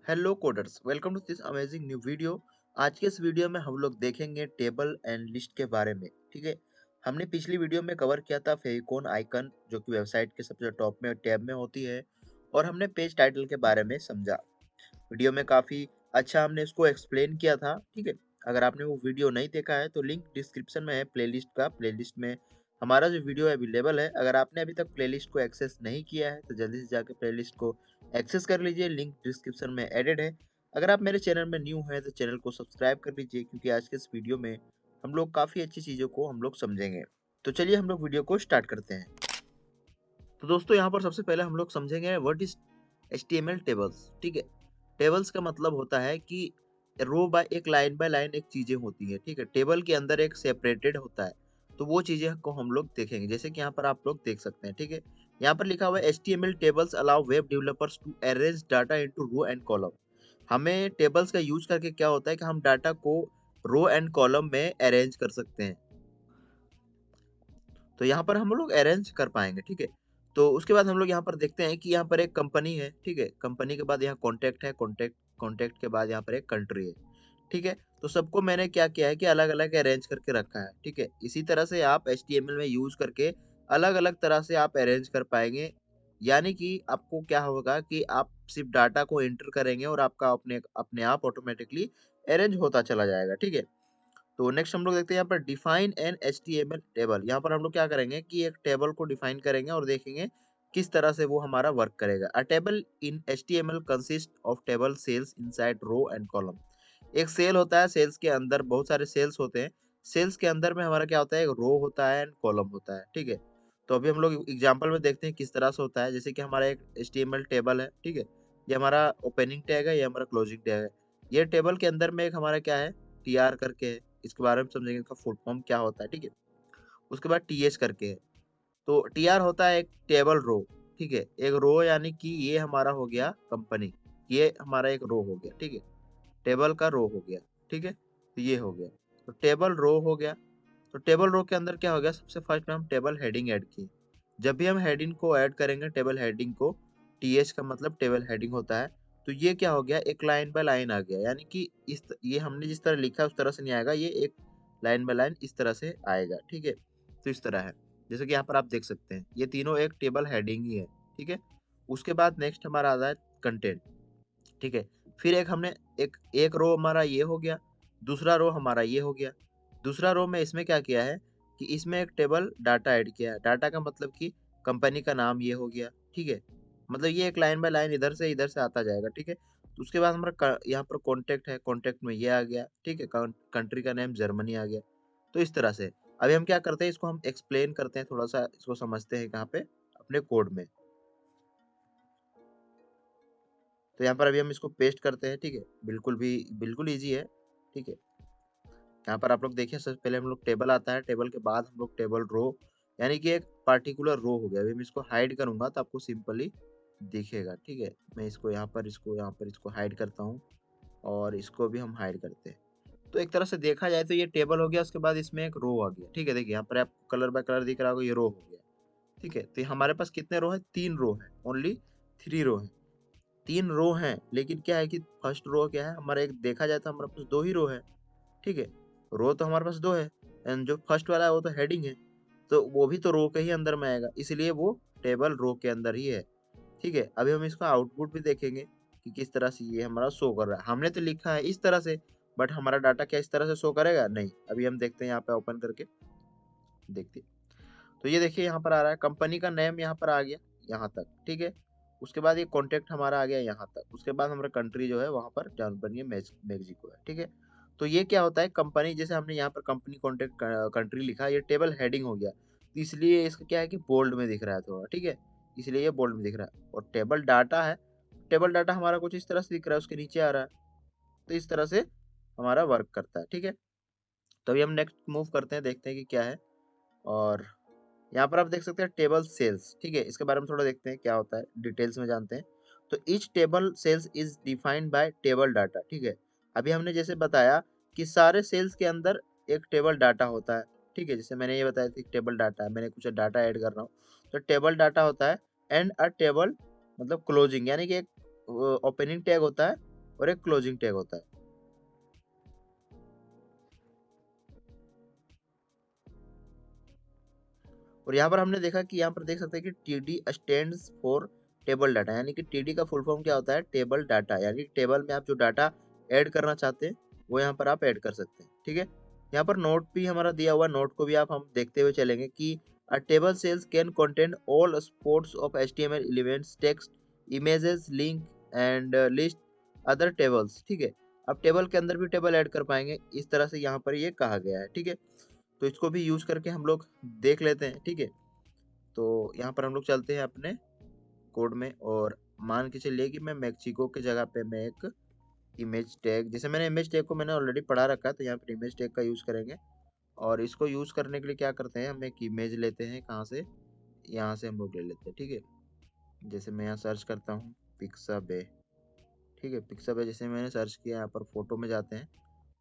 Hello coders, welcome to this amazing new video. आज के इस वीडियो में हम लोग देखेंगे टेबल एंड लिस्ट के बारे में। ठीक है, हमने पिछली वीडियो में कवर किया था फेविकोन आइकन, जो कि वेबसाइट के सबसे टॉप में टैब में होती है, और हमने पेज टाइटल के बारे में समझा। वीडियो में काफ़ी अच्छा हमने इसको एक्सप्लेन किया था। ठीक है, अगर आपने वो वीडियो नहीं देखा है तो लिंक डिस्क्रिप्शन में है प्लेलिस्ट का। प्लेलिस्ट में हमारा जो वीडियो अवेलेबल है। अगर आपने अभी तक प्लेलिस्ट को एक्सेस नहीं किया है तो जल्दी से जाकर प्लेलिस्ट को एक्सेस कर लीजिए, लिंक डिस्क्रिप्शन में एडेड है। अगर आप मेरे चैनल में न्यू हैं तो चैनल को सब्सक्राइब कर लीजिए, क्योंकि आज के इस वीडियो में हम लोग काफ़ी अच्छी चीज़ों को हम लोग समझेंगे। तो चलिए हम लोग वीडियो को स्टार्ट करते हैं। तो दोस्तों, यहाँ पर सबसे पहले हम लोग समझेंगे व्हाट इज HTML टेबल्स। ठीक है, टेबल्स का मतलब होता है कि रो बाय एक लाइन बाय लाइन एक चीजें होती है। ठीक है, टेबल के अंदर एक सेपरेटेड होता है, तो वो चीजें को हम लोग देखेंगे, जैसे कि यहाँ पर आप लोग देख सकते हैं। ठीक है, यहाँ पर लिखा हुआ है HTML tables allow web developers to arrange data into row and column. हमें टेबल्स का यूज करके क्या होता है कि हम डाटा को रो एंड कॉलम में अरेंज कर सकते हैं। तो यहाँ पर हम लोग अरेंज कर पाएंगे। ठीक है, तो उसके बाद हम लोग यहाँ पर देखते हैं कि यहाँ पर एक कंपनी है। ठीक है, कंपनी के बाद यहाँ कॉन्टैक्ट है, कॉन्टैक्ट कॉन्टैक्ट के बाद यहाँ पर एक कंट्री है। ठीक है, तो सबको मैंने क्या किया है कि अलग अलग अरेंज करके रखा है। ठीक है, इसी तरह से आप HTML में यूज करके अलग अलग तरह से आप अरेंज कर पाएंगे। यानी कि आपको क्या होगा कि आप सिर्फ डाटा को एंटर करेंगे और आपका अपने अपने आप ऑटोमेटिकली अरेंज होता चला जाएगा। ठीक है, तो नेक्स्ट हम लोग देखते हैं यहाँ पर डिफाइन एन HTML टेबल। यहाँ पर हम लोग क्या करेंगे कि एक टेबल को डिफाइन करेंगे और देखेंगे किस तरह से वो हमारा वर्क करेगा। A table in HTML consist of table cells inside row and column. एक सेल होता है, सेल्स के अंदर बहुत सारे सेल्स होते हैं। सेल्स के अंदर में हमारा क्या होता है, एक रो होता है एंड कॉलम होता है। ठीक है, तो अभी हम लोग एग्जांपल में देखते हैं किस तरह से होता है। जैसे कि हमारा एक HTML टेबल है। ठीक है, ये हमारा ओपनिंग टैग है, ये हमारा क्लोजिंग टैग है। ये टेबल के अंदर में एक हमारा क्या है, TR करके है। इसके बारे में समझेंगे, इसका फुल फॉर्म क्या होता है। ठीक है, उसके बाद TH करके है। तो TR होता है एक टेबल रो। ठीक है, एक रो यानी कि ये हमारा हो गया कंपनी, ये हमारा एक रो हो गया। ठीक है, टेबल का रो हो गया। ठीक है, तो ये हो गया, तो टेबल रो हो गया। तो टेबल रो के अंदर क्या हो गया, सबसे फर्स्ट में हम टेबल हेडिंग ऐड किए। जब भी हम हेडिंग को ऐड करेंगे, टेबल हेडिंग को, TH का मतलब टेबल हेडिंग होता है, तो ये क्या हो गया, एक लाइन बाय लाइन आ गया। यानी कि ये हमने जिस तरह लिखा है उस तरह से नहीं आएगा, ये एक लाइन बाय लाइन इस तरह से आएगा। ठीक है, तो इस तरह है, जैसे कि यहाँ पर आप देख सकते हैं, ये तीनों एक टेबल हेडिंग ही है। ठीक है, उसके बाद नेक्स्ट हमारा आता है कंटेंट। ठीक है, फिर एक हमने एक एक रो हमारा ये हो गया, दूसरा रो हमारा ये हो गया। दूसरा रो में इसमें क्या किया है कि इसमें एक टेबल डाटा ऐड किया है। डाटा का मतलब कि कंपनी का नाम ये हो गया। ठीक है, मतलब ये एक लाइन बाय लाइन इधर से आता जाएगा। ठीक है, तो उसके बाद हमारा यहाँ पर कॉन्टेक्ट है, कॉन्टेक्ट में ये आ गया। ठीक है, कंट्री का नेम जर्मनी आ गया। तो इस तरह से अभी हम क्या करते हैं, इसको हम एक्सप्लेन करते हैं, थोड़ा सा इसको समझते हैं कहाँ पे, अपने कोड में। तो यहाँ पर अभी हम इसको पेस्ट करते हैं। ठीक है, बिल्कुल ईजी है। ठीक है, यहाँ पर आप लोग देखिए, सबसे पहले हम लोग टेबल आता है, टेबल के बाद हम लोग टेबल रो, यानी कि एक पार्टिकुलर रो हो गया। अभी मैं इसको हाइड करूंगा तो आपको सिंपली दिखेगा। ठीक है, मैं इसको हाइड करता हूँ, और इसको भी हम हाइड करते हैं। तो एक तरह से देखा जाए तो ये टेबल हो गया, उसके बाद इसमें एक रो आ गया। ठीक है, देखिए यहाँ पर आपको कलर बाय कलर दिख रहा होगा, ये रो हो गया। ठीक है, तो हमारे पास कितने रो है, 3 रो है, ओनली 3 रो है। 3 रो हैं, लेकिन क्या है कि फर्स्ट रो क्या है हमारा, एक देखा जाए तो हमारे पास 2 ही रो है। ठीक है, रो तो हमारे पास 2 है, एंड जो फर्स्ट वाला है वो तो हेडिंग है, तो वो भी तो रो के ही अंदर में आएगा, इसलिए वो टेबल रो के अंदर ही है। ठीक है, अभी हम इसका आउटपुट भी देखेंगे कि किस तरह से ये हमारा शो कर रहा है। हमने तो लिखा है इस तरह से, बट हमारा डाटा क्या इस तरह से शो करेगा, नहीं। अभी हम देखते हैं, यहाँ पे ओपन करके देखते हैं। तो ये देखिए यहाँ पर आ रहा है, कंपनी का नेम यहाँ पर आ गया यहाँ तक। ठीक है, उसके बाद ये कॉन्टेक्ट हमारा आ गया यहाँ तक। उसके बाद हमारा कंट्री जो है वहाँ पर जर्मनी मेक्सिको है। ठीक है, तो ये क्या होता है, कंपनी, जैसे हमने यहाँ पर कंपनी कॉन्टेक्ट कंट्री लिखा, ये टेबल हेडिंग हो गया, तो इसलिए इसका क्या है कि बोल्ड में दिख रहा है थोड़ा। ठीक है, इसलिए ये बोल्ड में दिख रहा है। और टेबल डाटा है, टेबल डाटा हमारा कुछ इस तरह से दिख रहा है, उसके नीचे आ रहा है। तो इस तरह से हमारा वर्क करता है। ठीक है, तो अभी हम नेक्स्ट मूव करते हैं, देखते हैं कि क्या है। और यहाँ पर आप देख सकते हैं टेबल सेल्स। ठीक है, इसके बारे में थोड़ा देखते हैं क्या होता है, डिटेल्स में जानते हैं। तो each table cells is defined by table data. ठीक है, अभी हमने जैसे बताया कि सारे सेल्स के अंदर एक टेबल डाटा होता है। ठीक है, जैसे मैंने ये बताया कि टेबल डाटा है, मैंने कुछ डाटा ऐड कर रहा हूँ, तो टेबल डाटा होता है। एंड अ टेबल मतलब क्लोजिंग, यानी कि एक ओपनिंग टैग होता है, और एक क्लोजिंग टैग होता है। और यहाँ पर हमने देखा कि यहाँ पर देख सकते हैं कि TD stands for table data, यानी कि टीडी का फुल फॉर्म क्या होता है, टेबल डाटा, यानी टेबल में आप जो डाटा ऐड करना चाहते हैं वो यहाँ पर आप ऐड कर सकते हैं। ठीक है, यहाँ पर नोट भी हमारा दिया हुआ, नोट को भी आप हम देखते हुए चलेंगे कि अ table cells can contain all sports of HTML elements, text, images, link and list other tables. ठीक है, अब टेबल के अंदर भी टेबल ऐड कर पाएंगे, इस तरह से यहाँ पर ये कहा गया है। ठीक है, तो इसको भी यूज करके हम लोग देख लेते हैं। ठीक है, तो यहाँ पर हम लोग चलते हैं अपने कोड में, और मान के चलिए कि मैं मैक्सिको की जगह पे मैं एक इमेज टैग, जैसे मैंने इमेज टैग को मैंने ऑलरेडी पढ़ा रखा है, तो यहाँ पर इमेज टैग का यूज करेंगे। और इसको यूज करने के लिए क्या करते हैं, हम एक इमेज लेते हैं, कहाँ से, यहाँ से हम लोग ले लेते हैं। ठीक है, जैसे मैं यहाँ सर्च करता हूँ पिक्साबे। ठीक है, पिक्साबे जैसे मैंने सर्च किया, यहाँ पर फोटो में जाते हैं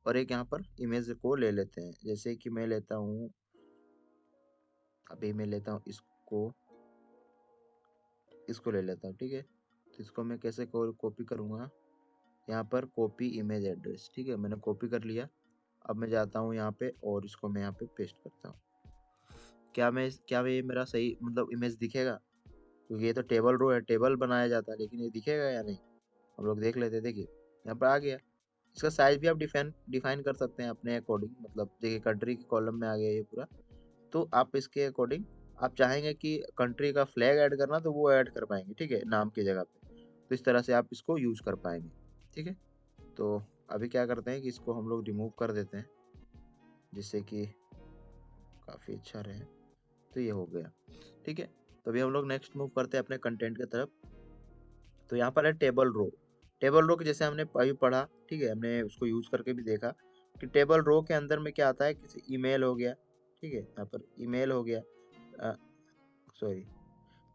और एक यहाँ पर इमेज को ले लेते हैं। जैसे कि मैं लेता हूँ, अभी मैं लेता हूँ इसको, इसको ले लेता हूँ। ठीक है, तो इसको मैं कैसे कॉपी करूँगा, यहाँ पर कॉपी इमेज एड्रेस। ठीक है, मैंने कॉपी कर लिया। अब मैं जाता हूँ यहाँ पे और इसको मैं यहाँ पे पेस्ट करता हूँ। क्या ये मेरा सही मतलब इमेज दिखेगा, क्योंकि ये तो टेबल रो है, टेबल बनाया जाता है, लेकिन ये दिखेगा या नहीं, हम लोग देख लेते हैं। देखिए यहाँ पर आ गया। इसका साइज भी आप डिफाइन डिफाइन कर सकते हैं अपने अकॉर्डिंग, मतलब देखिए कंट्री के कॉलम में आ गया ये पूरा। तो आप इसके अकॉर्डिंग आप चाहेंगे कि कंट्री का फ्लैग ऐड करना, तो वो ऐड कर पाएंगे। ठीक है, नाम की जगह पे, तो इस तरह से आप इसको यूज कर पाएंगे। ठीक है, तो अभी क्या करते हैं कि इसको हम लोग रिमूव कर देते हैं, जिससे कि काफ़ी अच्छा रहे। तो ये हो गया। ठीक है, तो अभी हम लोग नेक्स्ट मूव करते हैं अपने कंटेंट की तरफ। तो यहाँ पर है टेबल रो। टेबल रो के जैसे हमने अभी पढ़ा, ठीक है, हमने उसको यूज करके भी देखा कि टेबल रो के अंदर में क्या आता है, किसी ईमेल हो गया। ठीक है, यहाँ पर ईमेल हो गया, सॉरी,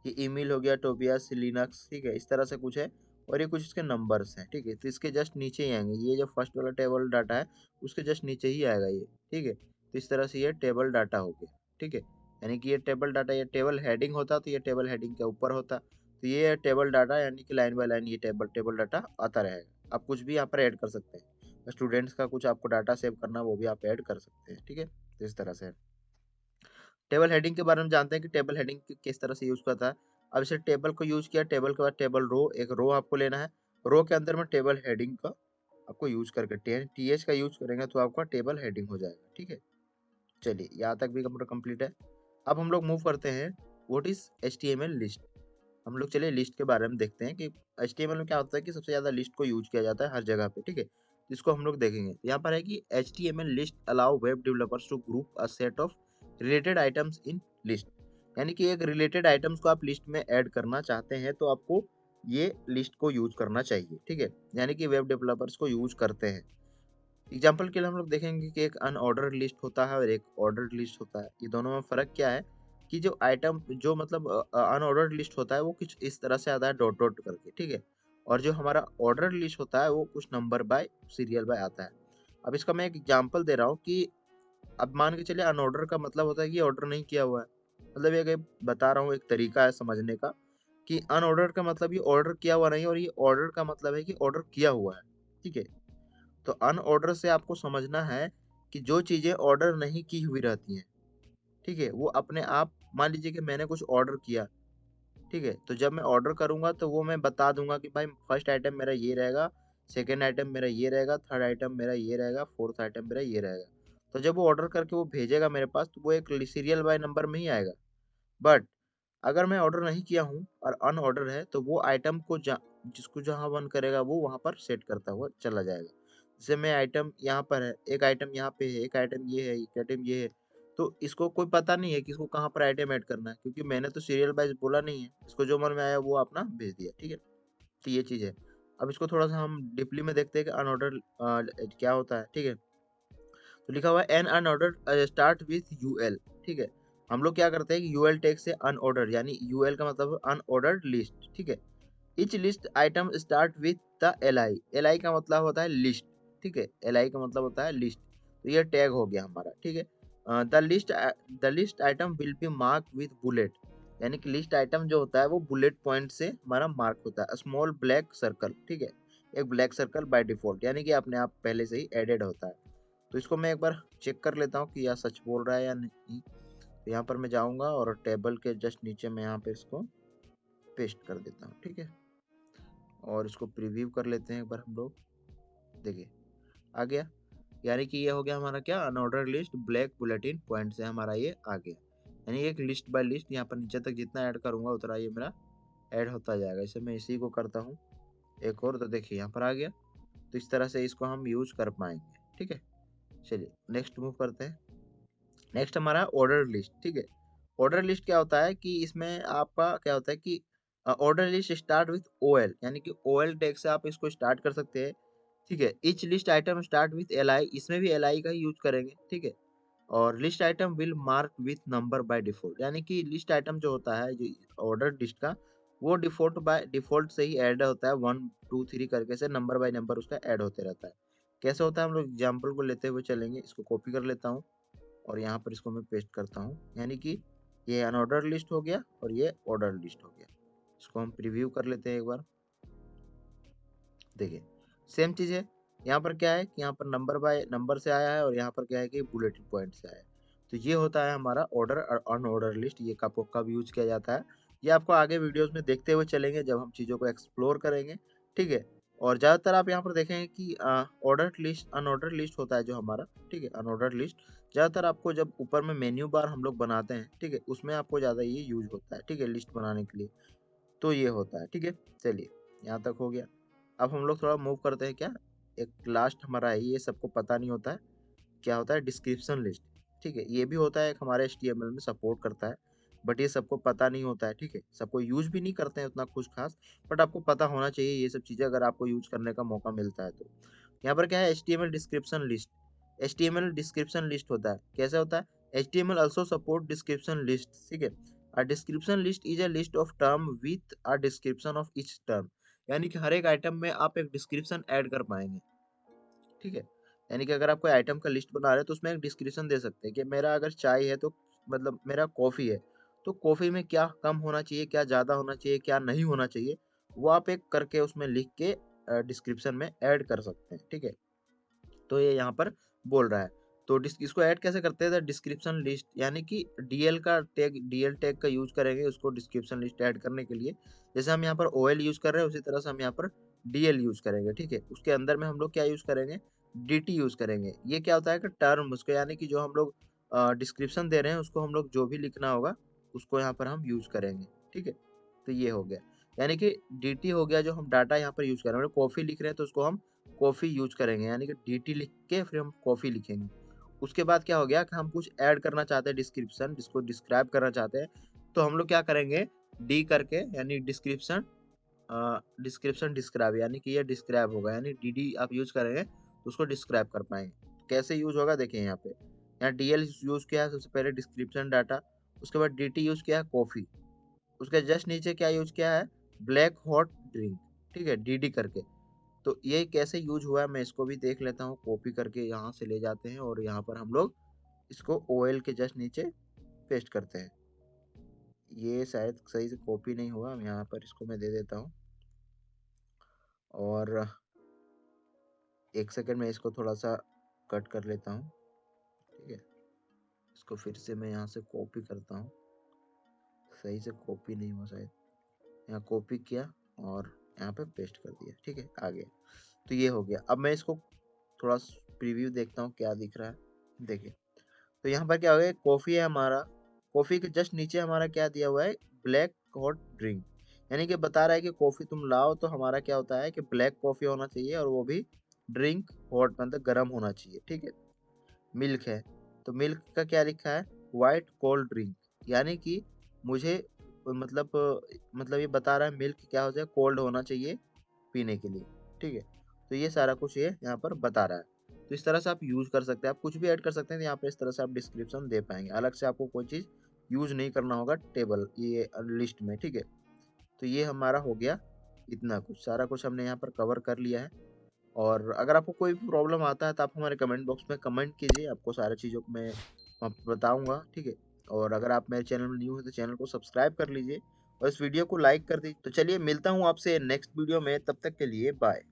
ये ईमेल हो गया, टोबियास, लिनक्स। ठीक है, इस तरह से कुछ है, और ये कुछ इसके नंबर्स हैं। ठीक है, तो इसके जस्ट नीचे ही आएंगे, ये जो फर्स्ट वाला टेबल डाटा है उसके जस्ट नीचे ही आएगा ये। ठीक है, तो इस तरह से ये टेबल डाटा हो गया। ठीक है, यानी कि ये टेबल डाटा, ये टेबल हेडिंग होता तो ये टेबल हेडिंग के ऊपर होता, तो ये टेबल डाटा, यानी कि लाइन बाय लाइन ये टेबल टेबल डाटा आता रहेगा। आप कुछ भी यहाँ पर ऐड कर सकते हैं, स्टूडेंट्स का कुछ आपको डाटा सेव करना, वो भी आप ऐड कर सकते हैं। ठीक है, तो इस तरह से टेबल हेडिंग के बारे में जानते हैं कि टेबल हेडिंग किस तरह से यूज करता है। अब इसे टेबल को यूज किया, टेबल के बाद टेबल रो, एक रो आपको लेना है, रो के अंदर में टेबल हेडिंग का आपको यूज करके टीएच का यूज करेंगे तो आपका टेबल हेडिंग हो जाएगा। ठीक है, चलिए यहाँ तक भी कंप्लीट है। अब हम लोग मूव करते हैं, व्हाट इज एचटीएमएल लिस्ट। हम लोग चलिए लिस्ट के बारे में देखते हैं कि एचटीएमएल में क्या होता है कि सबसे ज्यादा लिस्ट को यूज किया जाता है हर जगह पे। ठीक है, इसको हम लोग देखेंगे। यहाँ पर है कि HTML list allow web developers to group a set of related items in list, यानी कि एक रिलेटेड आइटम्स को आप लिस्ट में ऐड करना चाहते हैं तो आपको ये लिस्ट को यूज करना चाहिए। ठीक है, यानी कि वेब डेवलपर्स को यूज करते हैं। एग्जाम्पल के लिए हम लोग देखेंगे कि एक अनऑर्डर्ड लिस्ट होता है और एक ऑर्डर्ड लिस्ट होता है। ये दोनों में फर्क क्या है कि जो आइटम जो मतलब अनऑर्डर्ड लिस्ट होता है वो कुछ इस तरह से आता है, डॉट डॉट करके। ठीक है, और जो हमारा ऑर्डर्ड लिस्ट होता है वो कुछ नंबर बाय सीरियल बाय आता है। अब इसका मैं एक एग्जाम्पल दे रहा हूँ कि अब मान के चलिए अनऑर्डर का मतलब होता है कि ऑर्डर नहीं किया हुआ है, मतलब ये बता रहा हूँ एक तरीका है समझने का कि अनऑर्डर का मतलब ये ऑर्डर किया हुआ नहीं, और ये ऑर्डर का मतलब है कि ऑर्डर किया हुआ है। ठीक है, तो अनऑर्डर से आपको समझना है कि जो चीजें ऑर्डर नहीं की हुई रहती हैं, ठीक है, वो अपने आप, मान लीजिए कि मैंने कुछ ऑर्डर किया। ठीक है, तो जब मैं ऑर्डर करूंगा तो वो मैं बता दूंगा कि भाई फर्स्ट आइटम मेरा ये रहेगा, सेकेंड आइटम मेरा ये रहेगा, थर्ड आइटम मेरा ये रहेगा, फोर्थ आइटम मेरा ये रहेगा। तो जब वो ऑर्डर करके वो भेजेगा मेरे पास, तो वो एक सीरियल बाय नंबर में ही आएगा। बट अगर मैं ऑर्डर नहीं किया हूँ और अनऑर्डर है, तो वो आइटम को जिसको जहाँ वन करेगा वो वहाँ पर सेट करता हुआ चला जाएगा। जैसे मैं आइटम यहाँ पर है, एक आइटम यहाँ पे है, एक आइटम ये है, एक आइटम ये है, तो इसको कोई पता नहीं है कि इसको कहाँ पर आइटम ऐड करना है, क्योंकि मैंने तो सीरियल वाइज बोला नहीं है, इसको जो मन में आया वो अपना भेज दिया। ठीक है, तो ये चीज़ है। अब इसको थोड़ा सा हम डीपली में देखते हैं कि अनऑर्डर क्या होता है। ठीक है, तो लिखा हुआ है an unorder start with UL. ठीक है, हम लोग क्या करते हैं कि यूएल टैग से अनऑर्डर, यानी यूएल का मतलब अनऑर्डर्ड लिस्ट। ठीक है, each list item start with the LI, LI का मतलब होता है लिस्ट। ठीक है, एलआई का मतलब होता है लिस्ट, तो ये टैग हो गया हमारा। ठीक है, the list item will be mark with bullet, यानी कि लिस्ट आइटम जो होता है वो बुलेट पॉइंट से हमारा मार्क होता है, स्मॉल ब्लैक सर्कल। ठीक है, एक ब्लैक सर्कल बाय डिफ़ॉल्ट, यानी कि अपने आप पहले से ही एडेड होता है। तो इसको मैं एक बार चेक कर लेता हूँ कि यह सच बोल रहा है या नहीं। तो यहाँ पर मैं जाऊँगा और टेबल के जस्ट नीचे मैं यहाँ पे इसको पेस्ट कर देता हूँ, ठीक है? और इसको प्रीव्यू कर लेते हैं एक बार हम लोग। देखिए, आ गया। यानी कि ये हो गया हमारा क्या, unordered list black bulletin point से हमारा ये आ गया। यानी एक लिस्ट बाय लिस्ट यहाँ पर नीचे तक जितना ऐड करूँगा उतना ये मेरा ऐड होता जाएगा। इसे मैं इसी को करता हूँ एक और, तो देखिए यहाँ पर आ गया। तो इस तरह से इसको हम यूज़ कर पाएँगे, ठीक है? चलिए नेक्स्ट मूव करते हैं। नेक्स्ट हमारा ऑर्डर लिस्ट, ठीक है? ऑर्डर लिस्ट क्या होता है कि इसमें आपका क्या होता है कि order list start with OL, यानी कि ओएल टैग से आप इसको स्टार्ट कर सकते हैं, ठीक है? Each list item start with LI, इसमें भी एलआई का ही यूज़ करेंगे, ठीक है? और list item will mark with number by default, यानी कि लिस्ट आइटम जो होता है, जो ऑर्डर लिस्ट का, वो डिफ़ॉल्ट से ही ऐड होता है 1, 2, 3 करके से नंबर बाय नंबर उसका ऐड होते रहता है। कैसे होता है हम लोग एग्ज़ाम्पल को लेते हुए चलेंगे। इसको कॉपी कर लेता हूँ और यहाँ पर इसको मैं पेस्ट करता हूँ। यानी कि ये अनऑर्डर लिस्ट हो गया और ये ऑर्डर लिस्ट हो गया। इसको हम प्रीव्यू कर लेते हैं एक बार। देखिए, सेम चीज़ है। यहाँ पर क्या है कि यहाँ पर नंबर बाय नंबर से आया है और यहाँ पर क्या है कि बुलेटिन पॉइंट से आया है। तो ये होता है हमारा ऑर्डर और अनऑर्डर लिस्ट। ये आपको कब यूज़ किया जाता है, ये आपको आगे वीडियोज़ में देखते हुए चलेंगे जब हम चीज़ों को एक्सप्लोर करेंगे, ठीक है? और ज़्यादातर आप यहाँ पर देखेंगे कि ऑर्डर लिस्ट अनऑर्डर लिस्ट होता है जो हमारा, ठीक है? अनऑर्डर लिस्ट ज़्यादातर आपको जब ऊपर में मेन्यू बार हम लोग बनाते हैं, ठीक है? उसमें आपको ज़्यादा ये यूज़ होता है, ठीक है? लिस्ट बनाने के लिए। तो ये होता है, ठीक है? चलिए, यहाँ तक हो गया। अब हम लोग थोड़ा मूव करते हैं क्या, एक लास्ट हमारा है, ये सबको पता नहीं होता है, क्या होता है डिस्क्रिप्शन लिस्ट, ठीक है? ये भी होता है एक हमारे एचटीएमएल में सपोर्ट करता है, बट ये सबको पता नहीं होता है, ठीक है? सबको यूज़ भी नहीं करते हैं उतना कुछ ख़ास, बट आपको पता होना चाहिए ये सब चीज़ें अगर आपको यूज़ करने का मौका मिलता है तो। यहाँ पर क्या है HTML description list, HTML description list होता है, कैसे होता है? HTML also support description list, ठीक है? A description list is a list of term with a description of each term, यानी कि हर एक आइटम में आप एक डिस्क्रिप्शन ऐड कर पाएँगे, ठीक है? यानी कि अगर आप कोई आइटम का लिस्ट बना रहे हैं तो उसमें एक डिस्क्रिप्शन दे सकते हैं कि मेरा अगर चाय है तो मतलब मेरा कॉफ़ी है, तो कॉफ़ी में क्या कम होना चाहिए, क्या ज़्यादा होना चाहिए, क्या नहीं होना चाहिए, वो आप एक करके उसमें लिख के डिस्क्रिप्शन में ऐड कर सकते हैं, ठीक है? तो ये यहाँ पर बोल रहा है। तो इसको ऐड कैसे करते हैं, द डिस्क्रिप्शन लिस्ट, यानी कि डीएल टैग का यूज़ करेंगे उसको डिस्क्रिप्शन लिस्ट ऐड करने के लिए। जैसे हम यहाँ पर ओएल यूज़ कर रहे हैं उसी तरह से हम यहाँ पर डीएल यूज़ करेंगे, ठीक है? उसके अंदर में हम लोग क्या यूज़ करेंगे, डीटी यूज़ करेंगे। ये क्या होता है कि टर्म उसको, यानी कि जो हम लोग डिस्क्रिप्शन दे रहे हैं उसको हम लोग जो भी लिखना होगा उसको यहाँ पर हम यूज़ करेंगे, ठीक है? तो ये हो गया। यानी कि डीटी हो गया जो हम डाटा यहाँ पर यूज़ कर रहे हैं, कॉफ़ी लिख रहे हैं तो उसको हम कॉफ़ी यूज़ करेंगे, यानी कि डीटी लिख के फिर हम कॉफ़ी लिखेंगे। उसके बाद क्या हो गया कि हम कुछ ऐड करना चाहते हैं डिस्क्रिप्शन, जिसको डिस्क्राइब करना चाहते हैं, तो हम लोग क्या करेंगे, डी करके यानी डिस्क्रिप्शन डिस्क्राइब, यानी कि ये डिस्क्राइब होगा, यानी डीडी आप यूज़ करेंगे तो उसको डिस्क्राइब कर पाएँगे। कैसे यूज़ होगा देखिए यहाँ पे, यहाँ डीएल यूज़ किया है सबसे पहले डिस्क्रिप्शन डाटा, उसके बाद डीटी यूज़ किया है कॉफ़ी, उसके जस्ट नीचे क्या यूज़ किया है, ब्लैक हॉट ड्रिंक, ठीक है? डीडी करके। तो ये कैसे यूज़ हुआ है मैं इसको भी देख लेता हूँ, कॉपी करके यहाँ से ले जाते हैं और यहाँ पर हम लोग इसको ओएल के जस्ट नीचे पेस्ट करते हैं। ये शायद सही से कॉपी नहीं हुआ, यहाँ पर इसको मैं दे देता हूँ और 1 सेकंड में इसको थोड़ा-सा कट कर लेता हूँ, ठीक है? इसको फिर से मैं यहाँ से कॉपी करता हूँ, सही से कॉपी नहीं हुआ शायद। यहाँ कॉपी किया और यहाँ पे पेस्ट कर दिया, ठीक है? आ गया। तो ये हो गया। अब मैं इसको थोड़ा प्रीव्यू देखता हूँ क्या दिख रहा है, देखिए। तो यहाँ पर क्या हो गया, कॉफ़ी है हमारा, कॉफ़ी के जस्ट नीचे हमारा क्या दिया हुआ है, ब्लैक हॉट ड्रिंक, यानी कि बता रहा है कि कॉफ़ी तुम लाओ तो हमारा क्या होता है कि ब्लैक कॉफ़ी होना चाहिए और वो भी ड्रिंक हॉट मतलब गर्म होना चाहिए, ठीक है? मिल्क है, तो मिल्क का क्या लिखा है, व्हाइट कोल्ड ड्रिंक, यानी कि मुझे मतलब मतलब ये बता रहा है मिल्क क्या हो जाए, कोल्ड होना चाहिए पीने के लिए, ठीक है? तो ये सारा कुछ ये यहाँ पर बता रहा है। तो इस तरह से आप यूज़ कर सकते हैं, आप कुछ भी ऐड कर सकते हैं, तो यहाँ पे इस तरह से आप डिस्क्रिप्शन दे पाएँगे। अलग से आपको कोई चीज़ यूज़ नहीं करना होगा टेबल ये लिस्ट में, ठीक है? तो ये हमारा हो गया इतना कुछ, सारा कुछ हमने यहाँ पर कवर कर लिया है। और अगर आपको कोई भी प्रॉब्लम आता है तो आप हमारे कमेंट बॉक्स में कमेंट कीजिए, आपको सारी चीज़ों को मैं बताऊँगा, ठीक है? और अगर आप मेरे चैनल में न्यू हैं तो चैनल को सब्सक्राइब कर लीजिए और इस वीडियो को लाइक कर दीजिए। तो चलिए मिलता हूँ आपसे नेक्स्ट वीडियो में, तब तक के लिए बाय।